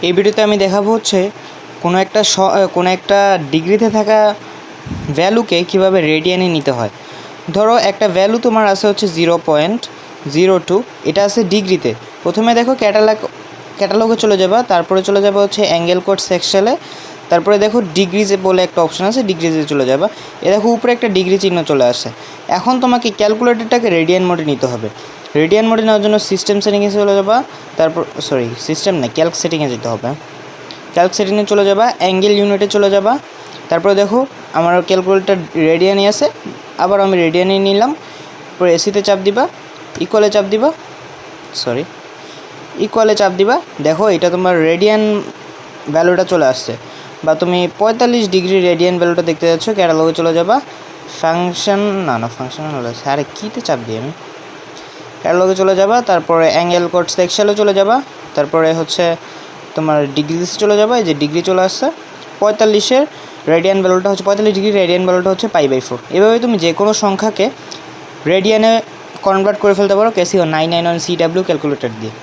এই ভিডিওতে আমি দেখাবো হচ্ছে কোনো একটা ডিগ্রিতে থাকা ভ্যালুকে কীভাবে রেডিয়ানে নিতে হয়। ধরো একটা ভ্যালু তোমার আছে হচ্ছে 0.02, এটা আছে ডিগ্রিতে। প্রথমে দেখো ক্যাটালগে চলে যাবা, তারপরে চলে যাবে হচ্ছে অ্যাঙ্গেল কোড সেকশনে, তারপরে দেখো ডিগ্রিজে বলে একটা অপশান আছে, ডিগ্রিজে চলে যাবা। এ দেখো উপরে একটা ডিগ্রি চিহ্ন চলে আসে। এখন তোমাকে ক্যালকুলেটরটাকে রেডিয়ান মোডে নিতে হবে। রেডিয়ান মোডে নেওয়ার জন্য সিস্টেম সেটিংয়ে চলে যাবা, ক্যালক সেটিংয়ে যেতে হবে। ক্যালক সেটিংয়ে চলে যাবা, অ্যাঙ্গেল ইউনিটে চলে যাবা। তারপরে দেখো আমার ক্যালকুলেটর রেডিয়ানে আছে, আবার আমি রেডিয়ানে নিলাম। পরে এসিতে চাপ দিবা, ইকুয়ালে চাপ দিবা। দেখো এটা তোমার রেডিয়ান ভ্যালুটা চলে আসছে, বা তুমি 45 ডিগ্রি রেডিয়ান ভ্যালুটা দেখতে যাচ্ছ। ক্যাটালগে চলে যাবা, ফাংশন হলো আরে কীতে চাপ দিই আমি, ক্যাটালগে চলে যাবা। তারপরে অ্যাঙ্গেল কোড সেকশনে চলে যাবা, তারপরে হচ্ছে তোমার ডিগ্রিতে চলে যাবা। এই যে ডিগ্রি চলে আসছে, 45 রেডিয়ান ভ্যালুটা হচ্ছে 45 ডিগ্রি রেডিয়ান ভ্যালুটা হচ্ছে π/4। এভাবে তুমি যে কোনো সংখ্যাকে রেডিয়ানে কনভার্ট করে ফেলতে পারো ক্যাসিও 991 CW ক্যালকুলেটর দিয়ে।